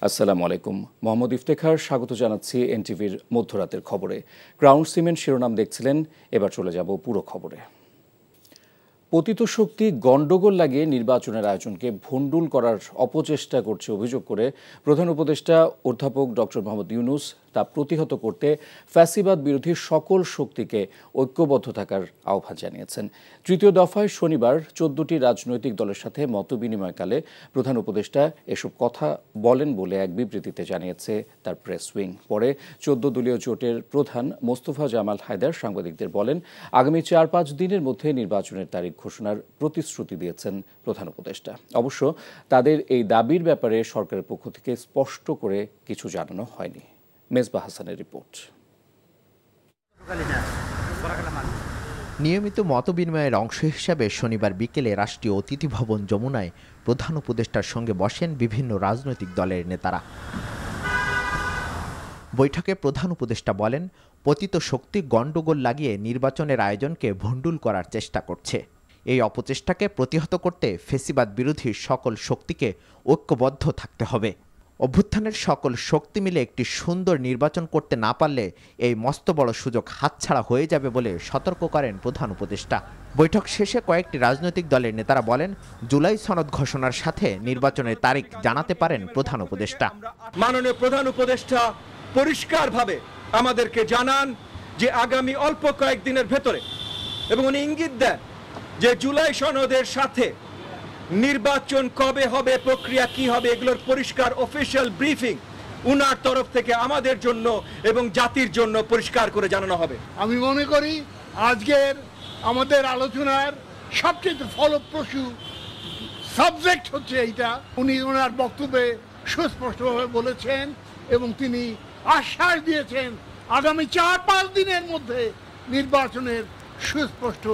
আসসালামু আলাইকুম। মোহাম্মদ ইফতেখার স্বাগত জানাচ্ছি এনটিভির মধ্যরাতের খবরে। গ্রাউন্ড সিমেন্ট শিরোনাম দেখছিলেন, এবার চলে যাব পুরো খবরে। পতিত শক্তি গণ্ডগোল লাগিয়ে নির্বাচনের আয়োজনকে ভণ্ডুল করার অপচেষ্টা করছে অভিযোগ করে প্রধান উপদেষ্টা অধ্যাপক ডক্টর মোহাম্মদ ইউনূস তা প্রতিহত করতে ফ্যাসিবাদ বিরোধী সকল শক্তিকে ঐক্যবদ্ধ থাকার আহ্বান জানিয়েছেন। তৃতীয় দফায় শনিবার 14টি রাজনৈতিক দলের সাথে মতবিনিময়কালে প্রধান উপদেষ্টা এসব কথা বলেন বলে এক বিবৃতিতে জানিয়েছে তার প্রেস উইং। পরে 14 দলীয় জোটের প্রধান মোস্তফা জামাল হায়দার সাংবাদিকদের বলেন, আগামী 4-5 দিনের মধ্যে নির্বাচনের তারিখ ঘোষণার প্রতিশ্রুতি দিয়েছেন প্রধান উপদেষ্টা। অবশ্য তাদের এই দাবির ব্যাপারে সরকারের পক্ষ থেকে স্পষ্ট করে কিছু জানানো হয়নি। মেজবা হাসানের রিপোর্ট। নিয়মিত মতবিনিময়ের অংশ হিসাবে শনিবার বিকেলে রাষ্ট্রীয় অতিথি ভবন যমুনায় প্রধান উপদেষ্টার সঙ্গে বসেন বিভিন্ন রাজনৈতিক দলের নেতারা। বৈঠকে প্রধান উপদেষ্টা বলেন, পতিত শক্তি গণ্ডগোল লাগিয়ে নির্বাচনের আয়োজনকে ভণ্ডুল করার চেষ্টা করছে। এই অপচেষ্টাকে প্রতিহত করতে ফ্যাসিবাদ বিরোধী সকল শক্তিকে ঐক্যবদ্ধ থাকতে হবে। অভ্যুত্থানের সকল শক্তি মিলে একটি সুন্দর নির্বাচন করতে না পারলে এই মস্ত বড় সুযোগ হাতছাড়া হয়ে যাবে বলে সতর্ক করেন প্রধান উপদেষ্টা। বৈঠক শেষে কয়েকটি রাজনৈতিক দলের নেতারা বলেন, জুলাই সনদ ঘোষণার সাথে নির্বাচনের তারিখ জানাতে পারেন প্রধান উপদেষ্টা। মাননীয় প্রধান উপদেষ্টা পরিষ্কারভাবে আমাদেরকে জানান যে আগামী অল্প কয়েকদিনের ভেতরে, এবং উনি ইঙ্গিত দেন যে জুলাই সনদের সাথে নির্বাচন কবে হবে, প্রক্রিয়া কি হবে, এগুলোর পরিষ্কার অফিশিয়াল ব্রিফিং উনার তরফ থেকে আমাদের জন্য এবং জাতির জন্য পরিষ্কার করে জানানো হবে। আমি মনে করি আজকের আমাদের আলোচনার সবচেয়ে ফলপ্রসূ সাবজেক্ট হচ্ছে এইটা। উনি ওনার বক্তব্যে সুস্পষ্টভাবে বলেছেন এবং তিনি আশ্বাস দিয়েছেন আগামী 4-5 দিনের মধ্যে নির্বাচনের সুস্পষ্ট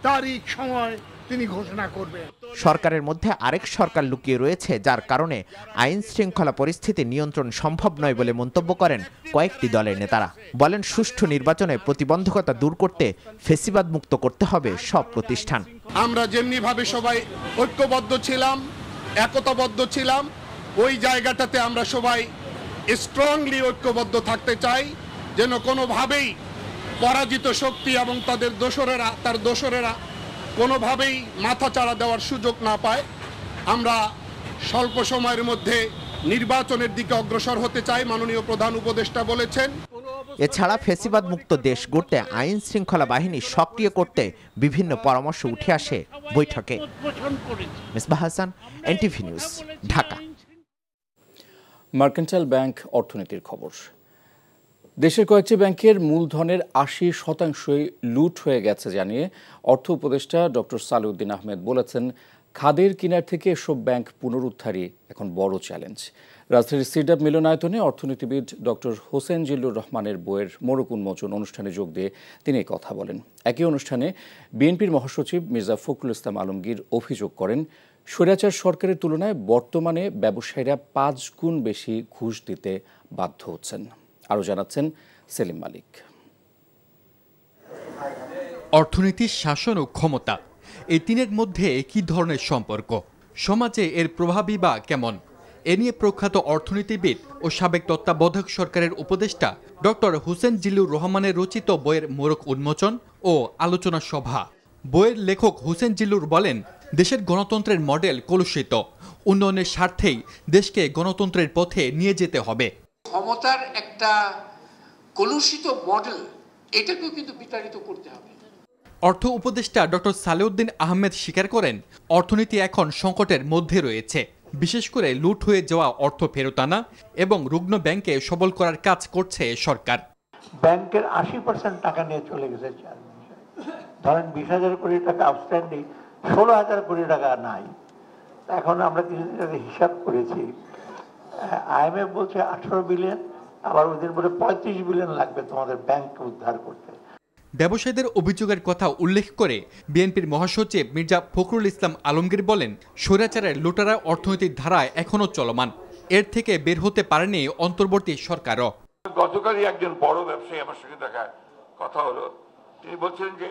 তারিখ সময় তিনি ঘোষণা করবেন। সরকারের মধ্যে আরেক সরকার লুকিয়ে রয়েছে, যার কারণে আইন শৃঙ্খলা পরিস্থিতি নিয়ন্ত্রণ সম্ভব নয় বলে মন্তব্য করেন কয়েকটি দলের নেতারা। বলেন, সুষ্ঠু নির্বাচনে প্রতিবন্ধকতা দূর করতে ফ্যাসিবাদ মুক্ত করতে হবে সব প্রতিষ্ঠান। আমরা যেমনিভাবে সবাই ঐক্যবদ্ধ ছিলাম, একতাবদ্ধ ছিলাম, ওই জায়গাটাতে আমরা সবাই স্ট্রংলি ঐক্যবদ্ধ থাকতে চাই, যেন কোনোভাবেই পরাজিত শক্তি এবং তার দোসরেরা কোনোভাবেই মাথাচাড়া দেওয়ার সুযোগ না পায়। আমরা স্বল্প সময়ের মধ্যে নির্বাচনের দিকে অগ্রসর হতে চাই, মাননীয় প্রধান উপদেষ্টা বলেছেন। এছাড়া ফ্যাসিবাদ মুক্ত দেশ গড়তে আইন শৃঙ্খলা বাহিনী সক্রিয় করতে বিভিন্ন পরামর্শ উঠে আসে বৈঠকে। Mezba Hasan, NTV news, Dhaka. Mercantile bank অর্থনীতির খবর। দেশের কয়েকটি ব্যাংকের মূলধনের 80% লুট হয়ে গেছে জানিয়ে অর্থ উপদেষ্টা ডক্টর সালেউদ্দিন আহমেদ বলেছেন, খাদের কিনার থেকে এসব ব্যাংক পুনরুদ্ধারই এখন বড় চ্যালেঞ্জ। রাজধানীর সিডাব মিলনায়তনে অর্থনীতিবিদ ডক্টর হোসেন জিল্লুর রহমানের বইয়ের মোড়ক উন্মোচন অনুষ্ঠানে যোগ দিয়ে তিনি এই কথা বলেন। একই অনুষ্ঠানে বিএনপির মহাসচিব মির্জা ফখরুল ইসলাম আলমগীর অভিযোগ করেন, স্বৈরাচার সরকারের তুলনায় বর্তমানে ব্যবসায়ীরা 5 গুণ বেশি ঘুষ দিতে বাধ্য হচ্ছেন। আরও জানাচ্ছেন সেলিম মালিক। অর্থনীতি, শাসন ও ক্ষমতা, এই তিনের মধ্যে কি ধরনের সম্পর্ক, সমাজে এর প্রভাবই বা কেমন, এ নিয়ে প্রখ্যাত অর্থনীতিবিদ ও সাবেক তত্ত্বাবধায়ক সরকারের উপদেষ্টা ডক্টর হোসেন জিল্লুর রহমানের রচিত বইয়ের মোড়ক উন্মোচন ও আলোচনা সভা। বইয়ের লেখক হোসেন জিল্লুর বলেন, দেশের গণতন্ত্রের মডেল কলুষিত, উন্নয়নের স্বার্থেই দেশকে গণতন্ত্রের পথে নিয়ে যেতে হবে। ক্ষমতার একটা কলুষিত মডেল, এটাকেও কিন্তু বিতাড়িত করতে হবে। অর্থ উপদেষ্টা ডক্টর সালেউদ্দিন আহমেদ স্বীকার করেন, অর্থনীতি এখন সংকটের মধ্যে রয়েছে। বিশেষ করে লুট হয়ে যাওয়া অর্থ ফেরত আনা এবং রুগ্ন ব্যাংকে সবল করার কাজ করছে সরকার। ব্যাংকের 80% টাকা নিয়ে চলে গেছে। ধরেন 20,000 কোটি টাকা আউটস্ট্যান্ডিং, 16,000 কোটি টাকা নাই। এখন আমরা কিছুদিন আগে হিসাব করেছি, আইএমএফ বলছে 18 বিলিয়ন, আবার ওদের বলে 35 বিলিয়ন লাগবে তোমাদের ব্যাংককে উদ্ধার করতে। ব্যবসায়ীদের অভিযোগের কথা উল্লেখ করে বিএনপির মহাসচিব মির্জা ফখরুল ইসলাম আলমগীর বলেন, স্বৈরাচারের লুটেরা অর্থনৈতিক ধারায় এখনো চলমান, এর থেকে বের হতে পারেনি অন্তর্বর্তী সরকারও। গতকালই একজন বড় ব্যবসায়ী আমার সঙ্গে দেখা কথা হলো, তিনি বলছিলেন যে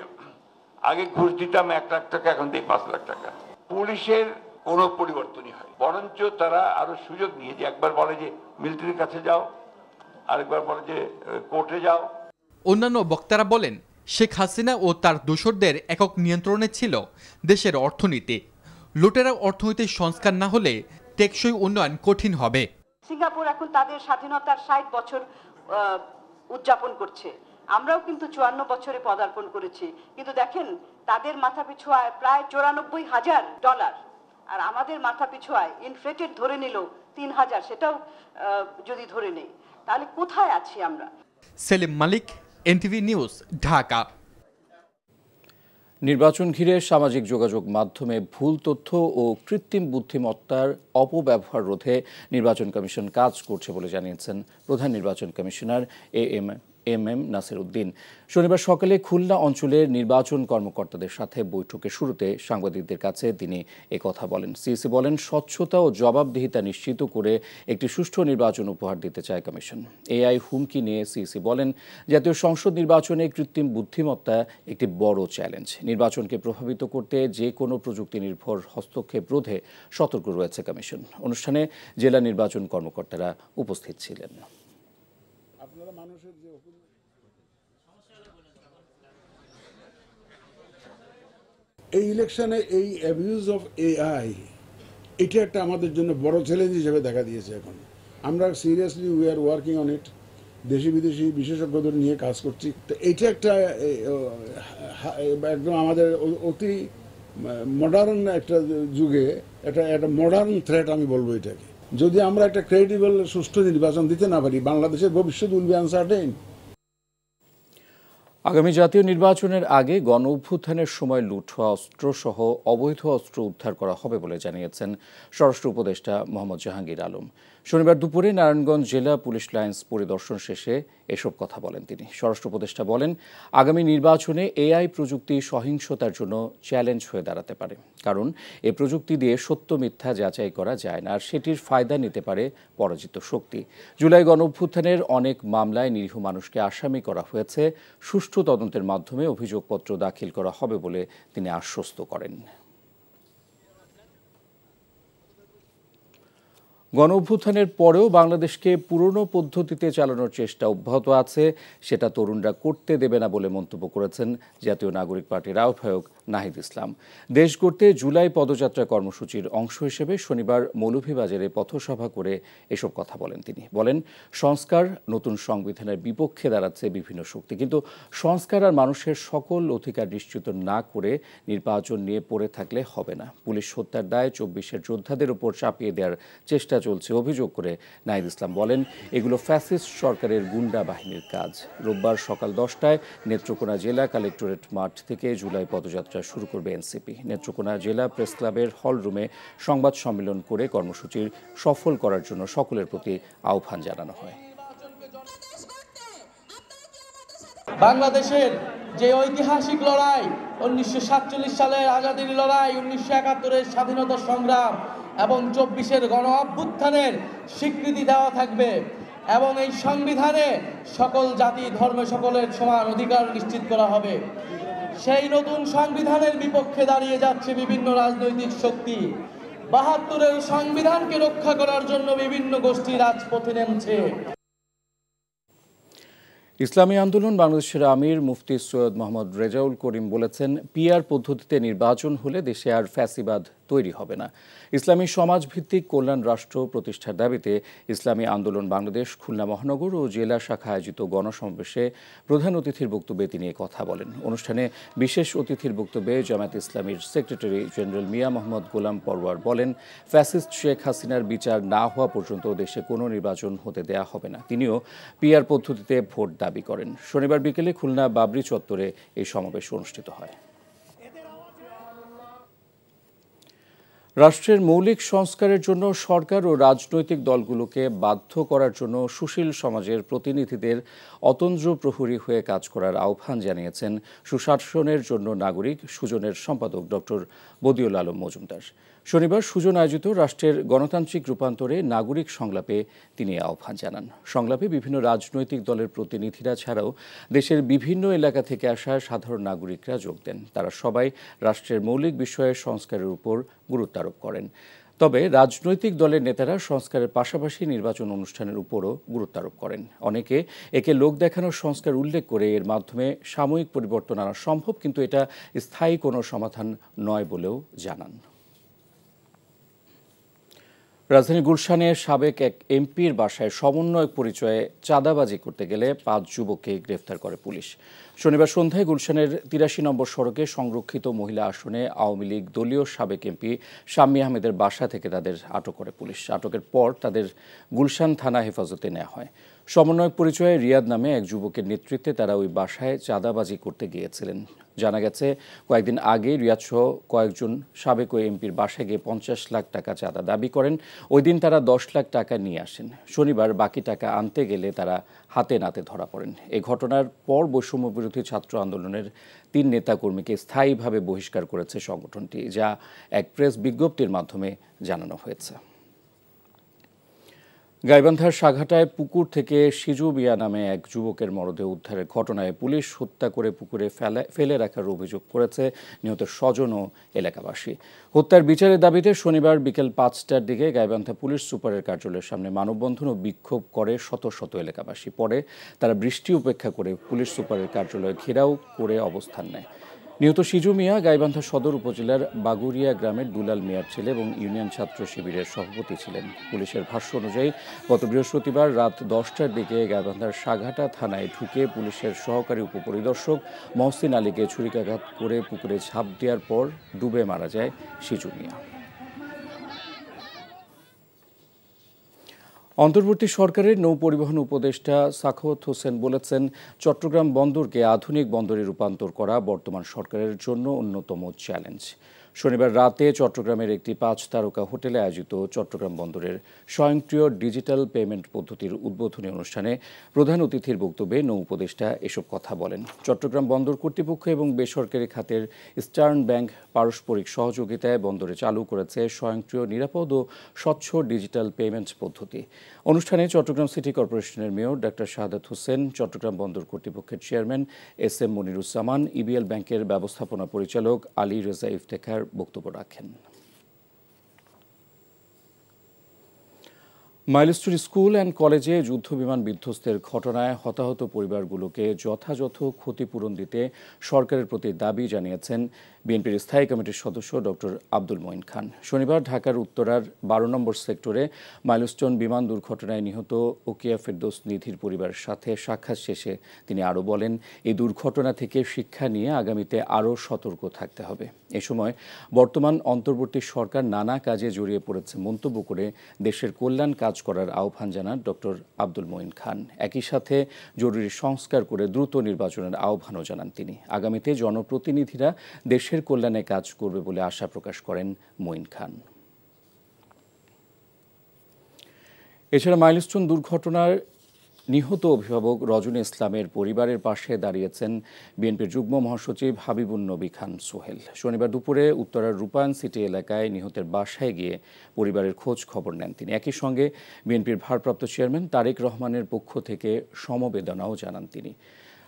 আগে ঘুষ দিতাম 1 লাখ টাকা, এখন দিই 5 লাখ টাকা। পুলিশের কোনো পরিবর্তনই হয়, বরঞ্চ তারা আরো সুযোগ নিয়ে যে একবার বলে যে মিলিটারির কাছে যাও, আরেকবার বলে যে কোর্টে যাও। অন্যান্য বক্তারা বলেন, শেখ হাসিনা ও তার দোসরদের একক নিয়ন্ত্রণে ছিল দেশের অর্থনীতি। লুটেরা অর্থনৈতিক সংস্কার না হলে টেকসই উন্নয়ন কঠিন হবে। সিঙ্গাপুর এখন তাদের স্বাধীনতার 60 বছর উদযাপন করছে, আমরাও কিন্তু 54 বছরে পদার্পণ করেছি, কিন্তু দেখেন তাদের মাথাপিছু আয় প্রায় $94,000, আর আমাদের মাথাপিছু আয় ইনফ্লেটেড ধরে নিল 3,000, সেটাও যদি ধরে নেই তাহলে কোথায় আছি আমরা? সেলিম মালিক, এনটিভি নিউজ, ঢাকা। নির্বাচন ঘিরে সামাজিক যোগাযোগ মাধ্যমে ভুল তথ্য ও কৃত্রিম বুদ্ধিমত্তার অপব্যবহার রোধে নির্বাচন কমিশন কাজ করছে বলে জানিয়েছেন প্রধান নির্বাচন কমিশনার এম নাসির উদ্দিন। শনিবার সকালে খুলনা অঞ্চলের নির্বাচন কর্মকর্তাদের সাথে বৈঠকের শুরুতে সাংবাদিকদের কাছে তিনি একথা বলেন। সিইসি বলেন, স্বচ্ছতা ও জবাবদিহিতা নিশ্চিত করে একটি সুষ্ঠু নির্বাচন উপহার দিতে চায় কমিশন। এআই হুমকি নিয়ে সিইসি বলেন, জাতীয় সংসদ নির্বাচনে কৃত্রিম বুদ্ধিমত্তা একটি বড় চ্যালেঞ্জ। নির্বাচনকে প্রভাবিত করতে যে কোনো প্রযুক্তি নির্ভর হস্তক্ষেপ রোধে সতর্ক রয়েছে কমিশন। অনুষ্ঠানে জেলা নির্বাচন কর্মকর্তারা উপস্থিত ছিলেন। এই ইলেকশনে এই অ্যাবিউজ অফ এআই, এটা একটা আমাদের জন্য বড় চ্যালেঞ্জ হিসেবে দেখা দিয়েছে। এখন আমরা seriously we are working on it, দেশি বিদেশি বিশেষজ্ঞদের নিয়ে কাজ করছি। তো এইটা একটা একদম আমাদের অতি মডার্ন একটা যুগে একটা মডার্ন থ্রেট আমি বলবো এটাকে। যদি আমরা একটা ক্রেডিবল সুষ্ঠু নির্বাচন দিতে না পারি, বাংলাদেশের ভবিষ্যৎ উইল বি আনসার্টেইন। আগামী জাতীয় নির্বাচনের আগে গণ অভ্যুত্থানের সময় লুট হওয়া অস্ত্রসহ অবৈধ অস্ত্র উদ্ধার করা হবে বলে জানিয়েছেন স্বরাষ্ট্র উপদেষ্টা মোহাম্মদ জাহাঙ্গীর আলম। শনিবার দুপুরে নারায়ণগঞ্জ জেলা পুলিশ লাইন্স পরিদর্শন শেষে এসব কথা বলেন তিনি। স্বরাষ্ট্র উপদেষ্টা বলেন, আগামী নির্বাচনে এআই প্রযুক্তি সহিংসতার জন্য চ্যালেঞ্জ হয়ে দাঁড়াতে পারে, কারণ এ প্রযুক্তি দিয়ে সত্য মিথ্যা যাচাই করা যায় না, আর সেটির ফায়দা নিতে পারে পরাজিত শক্তি। জুলাই গণ অভ্যুত্থানের অনেক মামলায় নিরীহ মানুষকে আসামি করা হয়েছে, সুষ্ঠু তদন্তের মাধ্যমে অভিযোগপত্র দাখিল করা হবে বলে তিনি আশ্বস্ত করেন। গণ অভ্যুত্থানের পরেও বাংলাদেশকে পুরনো পদ্ধতিতে চালানোর চেষ্টা অব্যাহত আছে, সেটা তরুণরা করতে দেবে না বলে মন্তব্য করেছেন জাতীয় নাগরিক পার্টির আহ্বায়ক নাহিদ ইসলাম। দেশ গড়তে জুলাই পদযাত্রা কর্মসূচির অংশ হিসেবে শনিবার মৌলভীবাজারে পথসভা করে এসব কথা বলেন তিনি। বলেন, সংস্কার, নতুন সংবিধানের বিপক্ষে দাঁড়াচ্ছে বিভিন্ন শক্তি, কিন্তু সংস্কার আর মানুষের সকল অধিকার নিশ্চিত না করে নির্বাচন নিয়ে পড়ে থাকলে হবে না। পুলিশ হত্যার দায় 24-এর যোদ্ধাদের উপর চাপিয়ে দেওয়ার চেষ্টা চলছে অভিযোগ করে নাহিদ ইসলাম বলেন, এগুলো ফ্যাসিস্ট সরকারের গুন্ডা বাহিনীর কাজ। রোববার সকাল 10টায় নেত্রকোনা জেলা কালেক্টরেট মাঠ থেকে জুলাই পদযাত্রা শুরু করবে এনসিপি। নেত্রকোনা জেলা প্রেস ক্লাবের হল রুমে সংবাদ সম্মেলন করে কর্মসূচির সফল করার জন্য সকলের প্রতি আহ্বান জানানো হয়। বাংলাদেশের যে ঐতিহাসিক লড়াই, 1947 সালের আজাদীর লড়াই, 1971-এর স্বাধীনতা সংগ্রাম এবং 24-এর গণ অভ্যুত্থানের স্বীকৃতি দেওয়া থাকবে এবং এই সংবিধানে সকল জাতি ধর্ম সকলের সমান অধিকার নিশ্চিত করা হবে। সেই নতুন সংবিধানের বিপক্ষে দাঁড়িয়ে যাচ্ছে বিভিন্ন রাজনৈতিক শক্তি। 72-এর সংবিধানকে রক্ষা করার জন্য বিভিন্ন গোষ্ঠী রাজপথে নেমেছে। ইসলামী আন্দোলন বাংলাদেশের আমির মুফতি সৈয়দ মোহাম্মদ রেজাউল করিম বলেছেন, পিআর পদ্ধতিতে নির্বাচন হলে দেশে আর ফ্যাসিবাদ তৈরি হবে না। ইসলামী সমাজভিত্তিক কল্যাণ রাষ্ট্র প্রতিষ্ঠার দাবিতে ইসলামী আন্দোলন বাংলাদেশ খুলনা মহানগর ও জেলা শাখা আয়োজিত গণসমাবেশে প্রধান অতিথির বক্তব্যে তিনি কথা বলেন। অনুষ্ঠানে বিশেষ অতিথির বক্তব্যে জামায়াত ইসলামীর সেক্রেটারি জেনারেল মিয়া মোহাম্মদ গোলাম পরওয়ার বলেন, ফ্যাসিস্ট শেখ হাসিনার বিচার না হওয়া পর্যন্ত দেশে কোনো নির্বাচন হতে দেয়া হবে না। তিনিও পিআর পদ্ধতিতে ভোট দাবি করেন। শনিবার বিকেলে খুলনা বাবরি চত্বরে এই সমাবেশ অনুষ্ঠিত হয়। রাষ্ট্রের মৌলিক সংস্কারের জন্য সরকার ও রাজনৈতিক দলগুলোকে বাধ্য করার জন্য সুশীল সমাজের প্রতিনিধিদের অতন্দ্র প্রহরী হয়ে কাজ করার আহ্বান জানিয়েছেন সুশাসনের জন্য নাগরিক সুজনের সম্পাদক ডক্টর বদিউল আলম মজুমদার। শনিবার সুজন আয়োজিত রাষ্ট্রের গণতান্ত্রিক রূপান্তরে নাগরিক সংলাপে তিনি আহ্বান জানান। সংলাপে বিভিন্ন রাজনৈতিক দলের প্রতিনিধিরা ছাড়াও দেশের বিভিন্ন এলাকা থেকে আসা সাধারণ নাগরিকরা যোগ দেন। তারা সবাই রাষ্ট্রের মৌলিক বিষয়ে সংস্কারের উপর গুরুত্ব আরোপ করেন। তবে রাজনৈতিক দলের নেতারা সংস্কারের পাশাপাশি নির্বাচন অনুষ্ঠানের উপরও গুরুত্ব আরোপ করেন। অনেকে একে লোক দেখানোর সংস্কার উল্লেখ করে এর মাধ্যমে সাময়িক পরিবর্তন আনা সম্ভব, কিন্তু এটা স্থায়ী কোনো সমাধান নয় বলেও জানান। রাজধানী গুলশানে সাবেক এক এমপির বাসায় সমন্বয়ক পরিচয়ে চাঁদাবাজি করতে গেলে 5 যুবককে গ্রেফতার করে পুলিশ। শনিবার সন্ধ্যায় গুলশানের 83 নম্বর সড়কে সংরক্ষিত মহিলা আসনে আওয়ামী লীগ দলীয় সাবেক এমপি শাম্মী আহমেদের বাসা থেকে তাদের আটক করে পুলিশ। আটকের পর তাদের গুলশান থানা হেফাজতে নেওয়া হয়। সমন্বয়ক পরিচয়ে রিয়াদ নামে এক যুবকের নেতৃত্বে তারা ওই বাসায় চাঁদাবাজি করতে গিয়েছিলেন। জানা গেছে কয়েকদিন আগে রিয়াদ সহ কয়েকজন সাবেক ওই এমপির বাসায় গিয়ে 50 লাখ টাকা চাঁদা দাবি করেন। ওই দিন তারা 10 লাখ টাকা নিয়ে আসেন। শনিবার বাকি টাকা আনতে গেলে তারা হাতে নাতে ধরা পড়েন। এই ঘটনার পর বৈষম্য বিরোধী ছাত্র আন্দোলনের 3 নেতাকর্মীকে স্থায়ীভাবে বহিষ্কার করেছে সংগঠনটি, যা এক প্রেস বিজ্ঞপ্তির মাধ্যমে জানানো হয়েছে। গাইবান্ধার সাঘাটায় পুকুর থেকে সিজু মিয়া নামে এক যুবকের মরদেহ উদ্ধারের ঘটনায় পুলিশ হত্যা করে পুকুরে ফেলে রাখার অভিযোগ করেছে নিহতের স্বজন ও এলাকাবাসী। হত্যার বিচারের দাবিতে শনিবার বিকেল 5টার দিকে গাইবান্ধা পুলিশ সুপারের কার্যালয়ের সামনে মানববন্ধন ও বিক্ষোভ করে শত শত এলাকাবাসী। পরে তারা বৃষ্টি উপেক্ষা করে পুলিশ সুপারের কার্যালয় ঘেরাও করে অবস্থান নেয়। নিহত সিজু মিয়া গাইবান্ধা সদর উপজেলার বাগুরিয়া গ্রামের দুলাল মিয়ার ছেলে এবং ইউনিয়ন ছাত্র শিবিরের সভাপতি ছিলেন। পুলিশের ভাষ্য অনুযায়ী গত বৃহস্পতিবার রাত 10টার দিকে গাইবান্ধার সাঘাটা থানায় ঢুকে পুলিশের সহকারী উপপরিদর্শক মহসিন আলীকে ছুরিকাঘাত করে পুকুরে ঝাঁপ দেওয়ার পর ডুবে মারা যায় সিজু মিয়া। অন্তর্বর্তী সরকারের নৌ পরিবহন উপদেষ্টা সাখাওয়াত হোসেন বলেছেন, চট্টগ্রাম বন্দরকে আধুনিক বন্দরে রূপান্তর করা বর্তমান সরকারের জন্য অন্যতম চ্যালেঞ্জ। শনিবার রাতে চট্টগ্রামের একটি 5 তারকা হোটেলে আয়োজিত চট্টগ্রাম বন্দরের স্বয়ংক্রিয় ডিজিটাল পেমেন্ট পদ্ধতির উদ্বোধনী অনুষ্ঠানে প্রধান অতিথির বক্তব্যে নৌ উপদেষ্টা এসব কথা বলেন। চট্টগ্রাম বন্দর কর্তৃপক্ষ এবং বেসরকারি খাতের ইস্টার্ন ব্যাংক পারস্পরিক সহযোগিতায় বন্দরে চালু করেছে স্বয়ংক্রিয়, নিরাপদ ও স্বচ্ছ ডিজিটাল পেমেন্ট পদ্ধতি। অনুষ্ঠানে চট্টগ্রাম সিটি কর্পোরেশনের মেয়র ডক্টর শাহাদাত হোসেন, চট্টগ্রাম বন্দর কর্তৃপক্ষের চেয়ারম্যান SM মনিরুজ্জামান, EBL ব্যাংকের ব্যবস্থাপনা পরিচালক আলী রেজা ইফতেখার বক্তব্য রাখেন। মাইলস্টোন স্কুল অ্যান্ড কলেজে যুদ্ধবিমান বিধ্বস্তের ঘটনায় হতাহত পরিবারগুলোকে যথাযথ ক্ষতিপূরণ দিতে সরকারের প্রতি দাবি জানিয়েছেন বিএনপির স্থায়ী কমিটির সদস্য ডক্টর আব্দুল মঈন খান। শনিবার ঢাকার উত্তরার 12 নম্বর সেক্টরে মাইলস্টোন বিমান দুর্ঘটনায় নিহত ওকিয়া ফেরদৌস নিধির পরিবারের সাথে সাক্ষাৎ শেষে তিনি আরও বলেন, এই দুর্ঘটনা থেকে শিক্ষা নিয়ে আগামীতে আরও সতর্ক থাকতে হবে। এ সময় বর্তমান অন্তর্বর্তী সরকার নানা কাজে জড়িয়ে পড়েছে মন্তব্য করে দেশের কল্যাণ কাজ করার আহ্বান জানান ডক্টর আব্দুল মঈন খান। একই সাথে জরুরি সংস্কার করে দ্রুত নির্বাচনের আহ্বানও জানান তিনি। আগামীতে জনপ্রতিনিধিরা দেশের কল্যাণে কাজ করবে বলে আশা প্রকাশ করেন মঈন খান। এছাড়া মাইলস্টোন দুর্ঘটনার নিহত অভিভাবক রজনী ইসলামের পরিবারের পাশে দাঁড়িয়েছেন বিএনপির যুগ্ম মহাসচিব হাবিবুন নবী খান সোহেল। শনিবার দুপুরে উত্তরার রূপায়ণ সিটি এলাকায় নিহতের বাসায় গিয়ে পরিবারের খোঁজ খবর নেন তিনি। একই সঙ্গে বিএনপির ভারপ্রাপ্ত চেয়ারম্যান তারেক রহমানের পক্ষ থেকে সমবেদনাও জানান তিনি।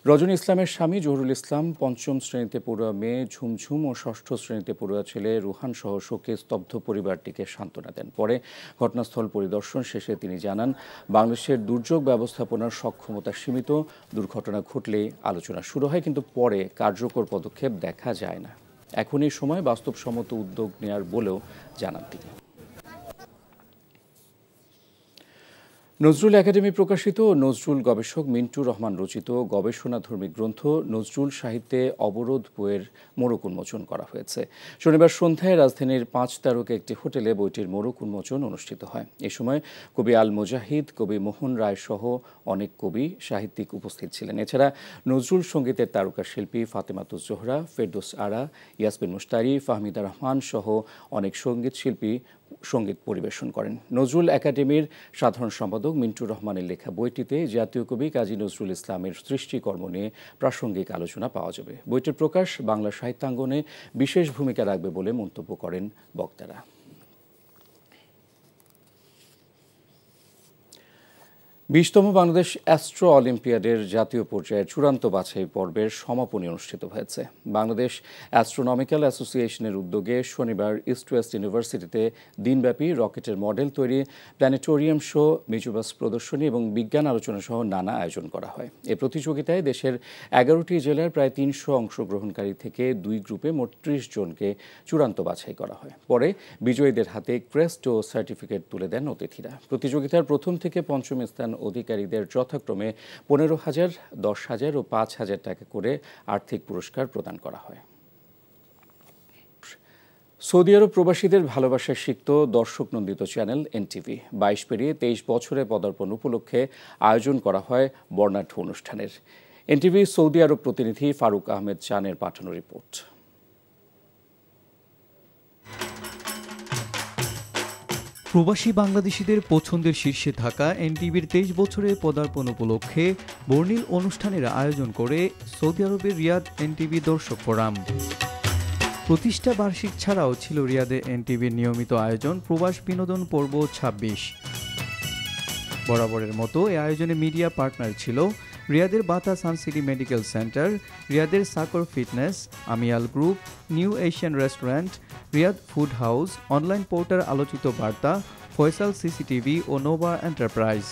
রজনী ইসলামের স্বামী জহুরুল ইসলাম, 5ম শ্রেণীতে পড়ুয়া মেয়ে ঝুমঝুম ও 6ষ্ঠ শ্রেণীতে পড়ুয়া ছেলে রুহান সহ শোকে স্তব্ধ পরিবারটিকে সান্ত্বনা দেন। পরে ঘটনাস্থল পরিদর্শন শেষে তিনি জানান, বাংলাদেশের দুর্যোগ ব্যবস্থাপনার সক্ষমতা সীমিত, দুর্ঘটনা ঘটলেই আলোচনা শুরু হয়, কিন্তু পরে কার্যকর পদক্ষেপ দেখা যায় না। এখন এই সময় বাস্তবসম্মত উদ্যোগ নেয়ার বলেও জানান তিনি। নজরুল একাডেমি প্রকাশিত নজরুল গবেষক মিন্টু রহমান রচিত গবেষণাধর্মী গ্রন্থ নজরুল সাহিত্যে অবরোধ বইয়ের মোড়ক উন্মোচন করা হয়েছে। শনিবার সন্ধ্যায় রাজধানীর 5 তারকা একটি হোটেলে বইটির মোড়ক উন্মোচন অনুষ্ঠিত হয়। এ সময় কবি আল মুজাহিদ, কবি মোহন রায় সহ অনেক কবি সাহিত্যিক উপস্থিত ছিলেন। এছাড়া নজরুল সঙ্গীতের তারকা শিল্পী ফাতেমাতুজ জোহরা, ফেরদৌস আরা, ইয়াসমিন মুশতারি, ফাহমিদা রহমান সহ অনেক সঙ্গীত শিল্পী সঙ্গীত পরিবেশন করেন। নজরুল একাডেমির সাধারণ সম্পাদক মিন্টু রহমানের লেখা বইটিতে জাতীয় কবি কাজী নজরুল ইসলামের সৃষ্টিকর্ম নিয়ে প্রাসঙ্গিক আলোচনা পাওয়া যাবে। বইটির প্রকাশ বাংলা সাহিত্যাঙ্গনে বিশেষ ভূমিকা রাখবে বলে মন্তব্য করেন বক্তারা। 20তম বাংলাদেশ অ্যাস্ট্রো অলিম্পিয়াডের জাতীয় পর্যায়ের চূড়ান্ত বাছাই পর্বের সমাপনী অনুষ্ঠিত হয়েছে। বাংলাদেশ অ্যাস্ট্রোনমিক্যাল অ্যাসোসিয়েশনের উদ্যোগে শনিবার ইস্ট ওয়েস্ট ইউনিভার্সিটিতে দিনব্যাপী রকেটের মডেল তৈরি, প্ল্যানেটোরিয়াম শো, মিজুবাস প্রদর্শনী এবং বিজ্ঞান আলোচনা সহ নানা আয়োজন করা হয়। এ প্রতিযোগিতায় দেশের 11টি জেলার প্রায় 300 অংশগ্রহণকারী থেকে 2 গ্রুপে মোট 30 জনকে চূড়ান্ত বাছাই করা হয়। পরে বিজয়ীদের হাতে ক্রেস্ট ও সার্টিফিকেট তুলে দেন অতিথিরা। প্রতিযোগিতার প্রথম থেকে পঞ্চম স্থান অধিকারীদের যথাক্রমে 15,000, 10,000 ও 5,000 টাকা করে আর্থিক পুরস্কার প্রদান করা হয়। সৌদি আরব প্রবাসীদের ভালোবাসায় সিক্ত দর্শক নন্দিত চ্যানেল এনটিভি 22 পেরিয়ে 23 বছরে পদার্পণ উপলক্ষে আয়োজন করা হয় বর্ণাঢ্য অনুষ্ঠানের। এনটিভি সৌদি আরব প্রতিনিধি ফারুক আহমেদ চানের পাঠানো রিপোর্ট। প্রবাসী বাংলাদেশিদের পছন্দের শীর্ষে থাকা এনটিভির 23 বছরে পদার্পণ উপলক্ষে বর্ণিল অনুষ্ঠানের আয়োজন করে সৌদি আরবের রিয়াদ এনটিভি দর্শক ফোরাম। প্রতিষ্ঠা বার্ষিক ছাড়াও ছিল রিয়াদে এনটিভির নিয়মিত আয়োজন প্রবাস বিনোদন পর্ব 26। বরাবরের মতো এই আয়োজনে মিডিয়া পার্টনার ছিল রিয়াদের বাতা সানসিটি মেডিকেল সেন্টার, রিয়াদের সাকর ফিটনেস, আমিয়াল group, new Asian restaurant, Riyadh food house, online portal আলোচিত বার্তা, ফয়সাল সিসিটিভি ও নোভা এন্টারপ্রাইজ।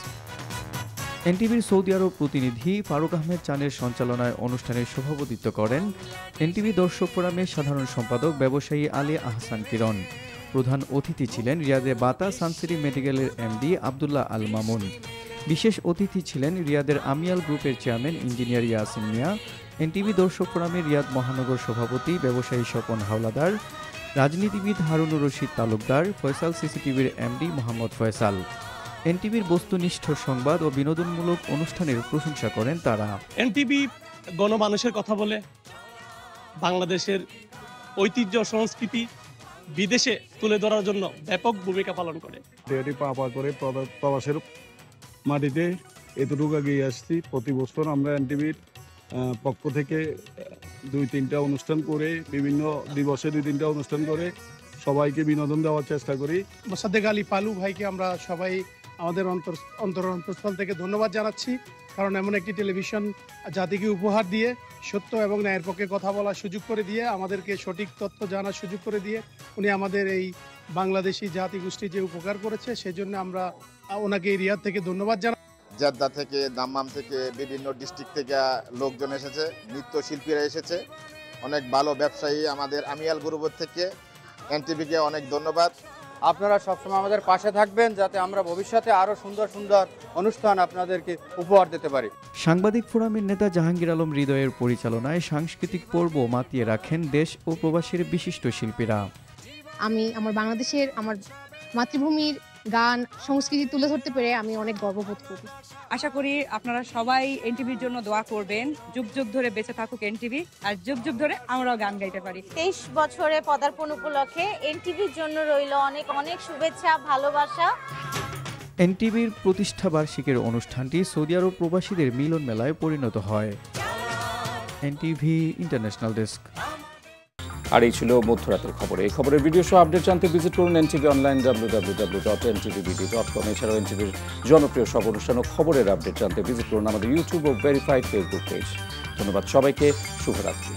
এনটিভির সৌদি আরব প্রতিনিধি ফারুক আহমেদ চানের সঞ্চালনায় অনুষ্ঠানের সভাপতিত্ব করেন এনটিভি দর্শক ফোরামের সাধারণ সম্পাদক ব্যবসায়ী আলী আহসান কিরণ। প্রধান অতিথি ছিলেন রিয়াদের বাতা সানসিটি মেডিকেলের এমডি আবদুল্লাহ আল মামুন। বিশেষ অতিথি ছিলেন রিয়াদের আমিয়াল গ্রুপের চেয়ারম্যান ইঞ্জিনিয়ার ইয়াসিন মিয়া, এনটিভি দর্শক ফোরামের রিয়াদ মহানগর সভাপতি ব্যবসায়ী স্বপন হাওলাদার, রাজনীতিবিদ হারুনুর রশিদ তালুকদার, ফয়সাল সিসিটিভির এমডি মোহাম্মদ ফয়সাল। এনটিভির বস্তুনিষ্ঠ সংবাদ ও বিনোদনমূলক অনুষ্ঠানের প্রশংসা করেন তারা। এনটিভি গণমানুষের কথা বলে, বাংলাদেশের ঐতিহ্য সংস্কৃতি বিদেশে তুলে ধরার জন্য ব্যাপক ভূমিকা পালন করে। প্রবাসের মাটিতে এতটুকু এগিয়ে আসছি। প্রতি বছর আমরা এনটিভির পক্ষ থেকে 2-3টা অনুষ্ঠান করে, বিভিন্ন দিবসে 2-3টা অনুষ্ঠান করে সবাইকে বিনোদন দেওয়ার চেষ্টা করি। মোসাদ্দেক আলী পালু ভাইকে আমরা সবাই আমাদের অন্তঃস্থল থেকে ধন্যবাদ জানাচ্ছি, কারণ এমন একটি টেলিভিশন জাতিকে উপহার দিয়ে সত্য এবং ন্যায়ের পক্ষে কথা বলার সুযোগ করে দিয়ে, আমাদেরকে সঠিক তথ্য জানার সুযোগ করে দিয়ে উনি আমাদের এই বাংলাদেশি জাতিগোষ্ঠী যে উপকার করেছে, সেজন্য আমরা ওনাকে রিয়াদ থেকে ধন্যবাদ জানাই। জেদ্দা থেকে, দাম্মাম থেকে, বিভিন্ন ডিস্ট্রিক্ট থেকে লোকজন এসেছে, নৃত্যশিল্পীরা এসেছে, অনেক ভালো ব্যবসায়ী আমাদের আমিয়াল গ্রুপের থেকে। এনটিভিকে অনেক ধন্যবাদ। আপনারা সবসময় আমাদের পাশে থাকবেন, যাতে আমরা ভবিষ্যতে আরও সুন্দর সুন্দর অনুষ্ঠান আপনাদেরকে উপহার দিতে পারি। সাংবাদিক ফোরামের নেতা জাহাঙ্গীর আলম হৃদয়ের পরিচালনায় সাংস্কৃতিক পর্ব মাতিয়ে রাখেন দেশ ও প্রবাসীর বিশিষ্ট শিল্পীরা। আমি আমার বাংলাদেশের, আমার মাতৃভূমির গান সংস্কৃতি তুলে ধরতে পেরে আমি অনেক গর্ববোধ করি। আশা করি আপনারা সবাই এনটিভির জন্য দোয়া করবেন। যুগ যুগ ধরে বেঁচে থাকুক এনটিভি, আর যুগ যুগ ধরে আমরাও গান গাইতে পারি। 23 বছরে পদার্পণ উপলক্ষে এনটিভির জন্য রইল অনেক অনেক শুভেচ্ছা, ভালোবাসা। এনটিভির প্রতিষ্ঠা বার্ষিকীর অনুষ্ঠানটি সৌদি আরব প্রবাসীদের মিলন মেলায় পরিণত হয়। NTV international desk. আর এই ছিল মধ্যরাতের খবর। এই খবরের ভিডিও শো আপডেট জানতে ভিজিট করুন এনটিভি অনলাইন www.ntvbd.com। এছাড়াও এনটিভির জনপ্রিয় সব অনুষ্ঠান ও খবরের আপডেট জানতে ভিজিট করুন আমাদের ইউটিউব ও ভেরিফাইড ফেসবুক পেজ। ধন্যবাদ সবাইকে, শুভরাত্রি।